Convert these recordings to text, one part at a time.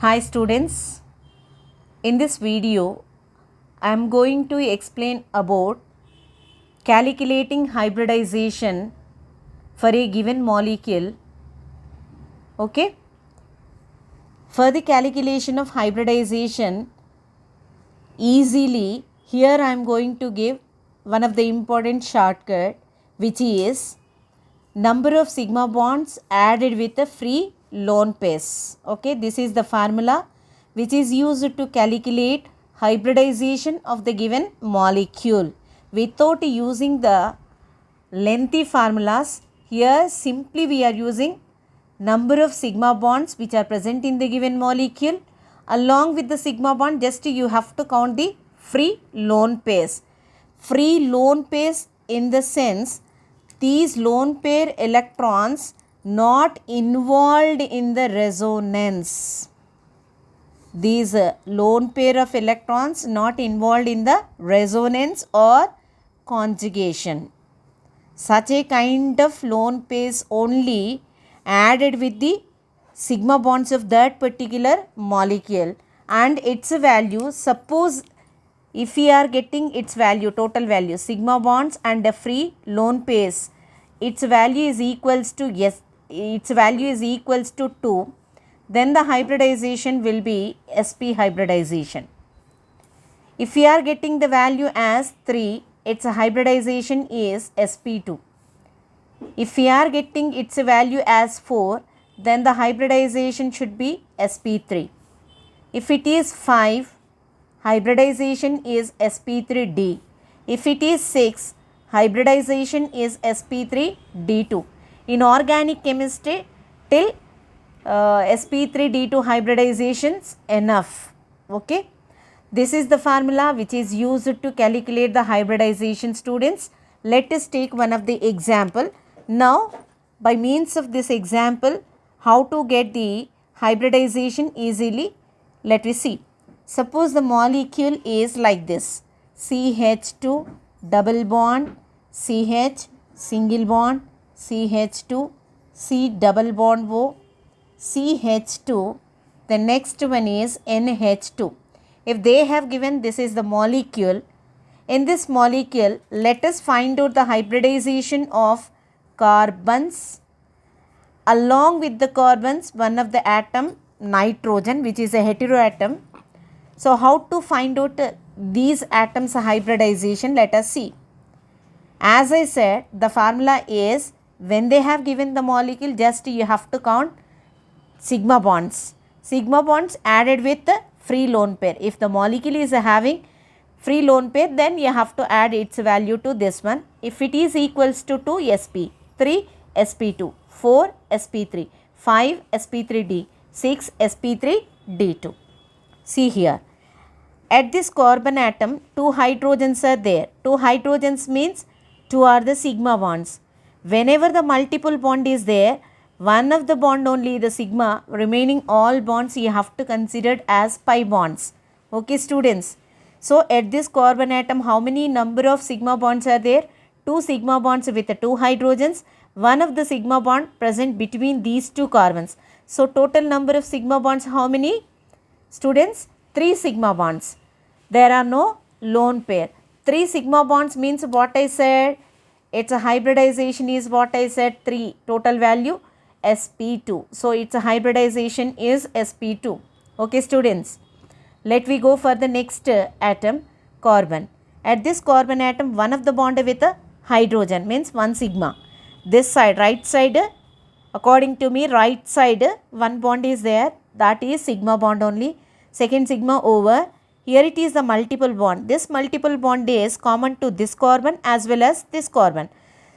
Hi students, in this video I am going to explain about calculating hybridization for a given molecule. Okay, for the calculation of hybridization easily, here I am going to give one of the important shortcut, which is number of sigma bonds added with a free lone pairs. Okay, this is the formula which is used to calculate hybridization of the given molecule without using the lengthy formulas. Here simply we are using number of sigma bonds which are present in the given molecule. Along with the sigma bond, just you have to count the free lone pairs. Free lone pairs in the sense these lone pair electrons not involved in the resonance. These lone pair of electrons not involved in the resonance or conjugation. Such a kind of lone pairs only added with the sigma bonds of that particular molecule, and its value, suppose if we are getting its value, total value, sigma bonds and the free lone pairs, its value is equals to its value is equals to 2, then the hybridization will be sp hybridization. If we are getting the value as 3, its hybridization is sp2. If we are getting its value as 4, then the hybridization should be sp3. If it is 5, hybridization is sp3d. If it is 6, hybridization is sp3d2. In organic chemistry, till sp3d2 hybridizations enough. Okay. This is the formula which is used to calculate the hybridization, students. Let us take one of the example. Now, by means of this example, how to get the hybridization easily, let us see. Suppose the molecule is like this: CH2 double bond, CH single bond, CH2, C double bond O, CH2, the next one is NH2. If they have given this is the molecule, in this molecule let us find out the hybridization of carbons. Along with the carbons, one of the atom nitrogen, which is a heteroatom. So how to find out these atoms hybridization, let us see. As I said, the formula is when they have given the molecule, just you have to count sigma bonds. Sigma bonds added with the free lone pair. If the molecule is having free lone pair, then you have to add its value to this one. If it is equals to 2, sp, 3 sp2, 4 sp3, 5 sp3d, 6 sp3d2. See here, at this carbon atom, 2 hydrogens are there. 2 hydrogens means 2 are the sigma bonds. Whenever the multiple bond is there, one of the bond only the sigma, remaining all bonds you have to consider as pi bonds. Okay students. So at this carbon atom, how many number of sigma bonds are there? 2 sigma bonds with 2 hydrogens. One of the sigma bond present between these 2 carbons. So total number of sigma bonds how many? Students, 3 sigma bonds. There are no lone pair. 3 sigma bonds means what I said? Its hybridization is what I said, 3. Total value sp2. So its hybridization is sp2. Okay students. Let we go for the next atom, carbon. At this carbon atom, one of the bond with a hydrogen means 1 sigma. This side, right side, according to me, right side, one bond is there, that is sigma bond only. Second sigma over. Here it is the multiple bond. This multiple bond is common to this carbon as well as this carbon.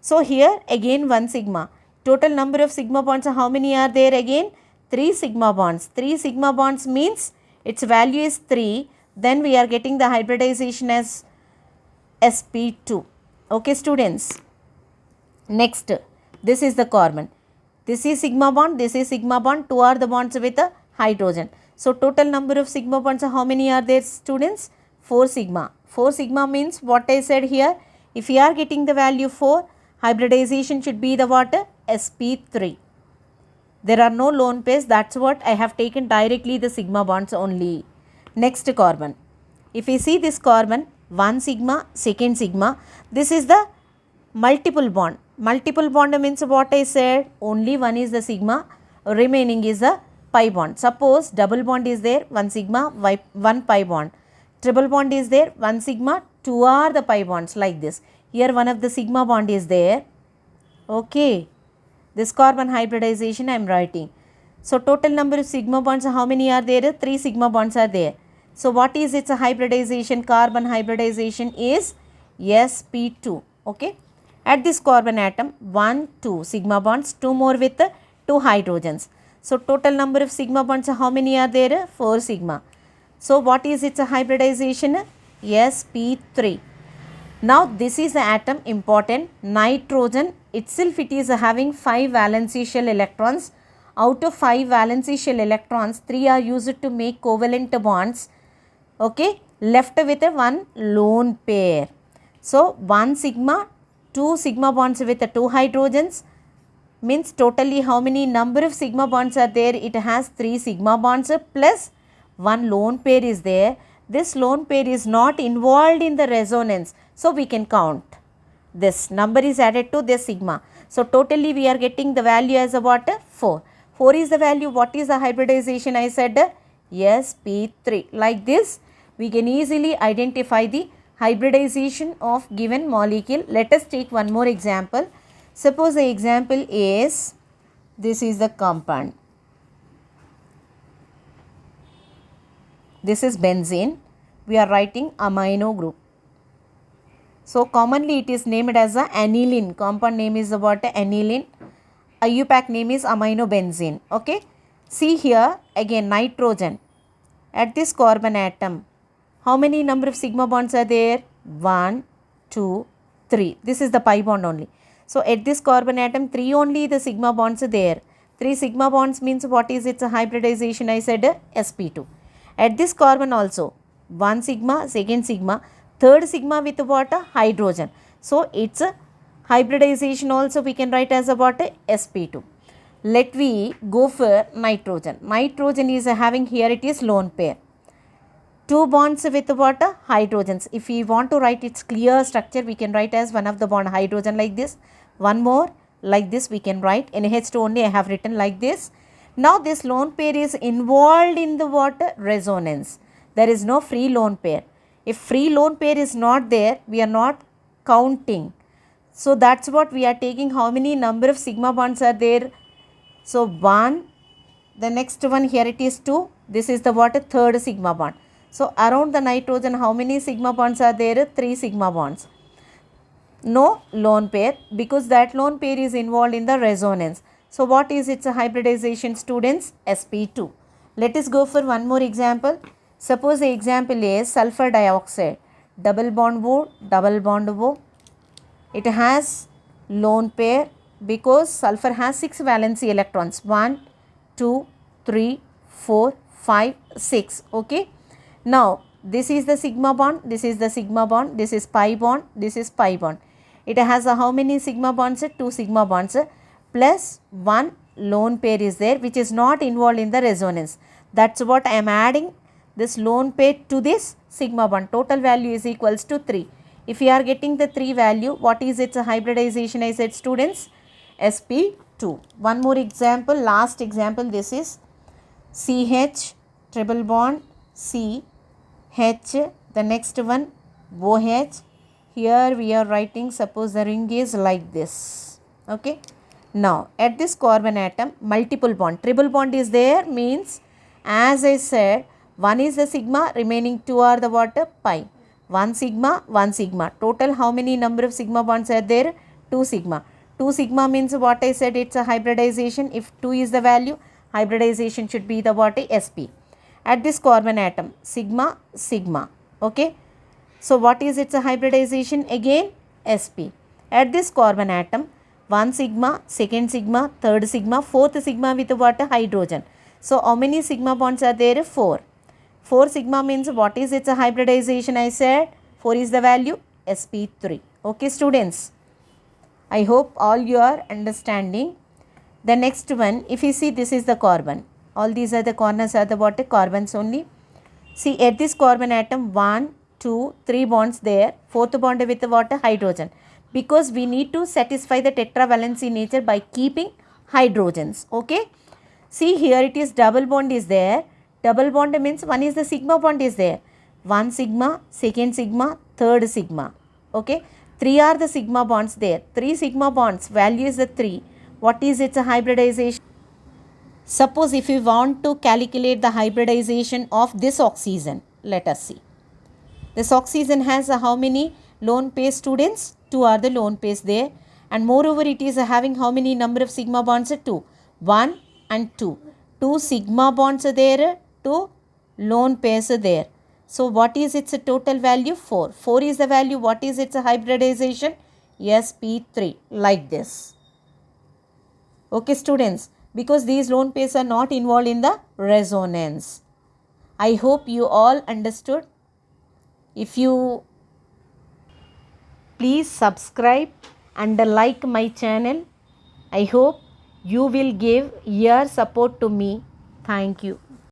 So here again 1 sigma. Total number of sigma bonds, how many are there again? 3 sigma bonds. 3 sigma bonds means its value is 3. Then we are getting the hybridization as sp2. Okay students. Next, this is the carbon. This is sigma bond, this is sigma bond. 2 are the bonds with a hydrogen. So total number of sigma bonds, how many are there students? 4 sigma. 4 sigma means what I said here. If we are getting the value 4, hybridization should be the what? sp3. There are no lone pairs. That's what I have taken directly the sigma bonds only. Next carbon. If we see this carbon, one sigma, second sigma, this is the multiple bond. Multiple bond means what I said, only one is the sigma, remaining is the pi bond. Suppose double bond is there, one sigma, one pi bond. Triple bond is there, one sigma, two are the pi bonds, like this. Here one of the sigma bond is there. Okay. This carbon hybridization I am writing. So total number of sigma bonds, how many are there? 3 sigma bonds are there. So what is its hybridization? Carbon hybridization is sp2. Okay. At this carbon atom, 1, 2 sigma bonds, 2 more with 2 hydrogens. So total number of sigma bonds, how many are there? 4 sigma. So what is its hybridization? sp3. Now this is the atom important. Nitrogen itself, it is having 5 valency shell electrons. Out of 5 valency shell electrons, 3 are used to make covalent bonds. Okay, left with a 1 lone pair. So 1 sigma, 2 sigma bonds with 2 hydrogens, means totally how many number of sigma bonds are there? It has 3 sigma bonds plus 1 lone pair is there. This lone pair is not involved in the resonance. So we can count. This number is added to this sigma. So totally we are getting the value as what? 4. 4 is the value. What is the hybridization? I said sp3. Like this, we can easily identify the hybridization of given molecule. Let us take one more example. Suppose the example is, this is the compound. This is benzene. We are writing amino group. So commonly it is named as a aniline. Compound name is what? Aniline. IUPAC name is aminobenzene. Okay. See here again nitrogen. At this carbon atom, how many number of sigma bonds are there? 1, 2, 3. This is the pi bond only. So at this carbon atom, 3 only the sigma bonds are there. 3 sigma bonds means what is its hybridization? I said sp2. At this carbon also, 1 sigma, second sigma, third sigma with what? Hydrogen. So its hybridization also we can write as what? sp2. Let we go for nitrogen. Nitrogen is having here, it is lone pair. 2 bonds with what? Hydrogens. If we want to write its clear structure, we can write as one of the bond hydrogen like this. One more like this we can write. NH2 only I have written like this. Now this lone pair is involved in the what? Resonance. There is no free lone pair. If free lone pair is not there, we are not counting. So that's what we are taking. How many number of sigma bonds are there? So 1, the next one here it is 2. This is the what? Third sigma bond. So around the nitrogen, how many sigma bonds are there? 3 sigma bonds. No lone pair, because that lone pair is involved in the resonance. So what is its hybridization, students? sp2. Let us go for one more example. Suppose the example is sulfur dioxide. Double bond O, double bond O. It has lone pair because sulfur has 6 valency electrons. 1, 2, 3, 4, 5, 6. Okay. Now this is the sigma bond, this is the sigma bond, this is pi bond, this is pi bond. It has how many sigma bonds? 2 sigma bonds plus 1 lone pair is there which is not involved in the resonance. That's what I am adding this lone pair to this sigma bond. Total value is equals to 3. If you are getting the 3 value, what is its hybridization? I said, students, sp2. One more example, last example, this is CH triple bond C H, the next one OH. Here we are writing, suppose the ring is like this. Okay. Now at this carbon atom, multiple bond, triple bond is there, means as I said, one is the sigma, remaining 2 are the what? Pi. 1 sigma, 1 sigma. Total how many number of sigma bonds are there? 2 sigma. 2 sigma means what I said, it's a hybridization. If 2 is the value, hybridization should be the what? sp. At this carbon atom, sigma, sigma. Okay. So what is its hybridization? Again sp. At this carbon atom, 1 sigma, second sigma, third sigma, fourth sigma with what? Hydrogen. So how many sigma bonds are there? 4. 4 sigma means what is its hybridization? I said 4 is the value, sp3. Okay, students. I hope all you are understanding. The next one, if you see, this is the carbon. All these are the corners are the what? Carbons only. See, at this carbon atom, 1, 2, 3 bonds there. Fourth bond with the what? Hydrogen. Because we need to satisfy the tetravalency nature by keeping hydrogens. Okay. See, here it is double bond is there. Double bond means one is the sigma bond is there. One sigma, second sigma, third sigma. Okay. 3 are the sigma bonds there. 3 sigma bonds. Value is the 3. What is its hybridization? Suppose if we want to calculate the hybridization of this oxygen, let us see. This oxygen has how many lone pair students? 2 are the lone pairs there, and moreover it is having how many number of sigma bonds? 2. 1 and 2. 2 sigma bonds are there, 2 lone pairs are there. So what is its total value? 4. 4 is the value. What is its hybridization? sp3, like this. Okay students, because these lone pairs are not involved in the resonance. I hope you all understood. If you please subscribe and like my channel. I hope you will give your support to me. Thank you.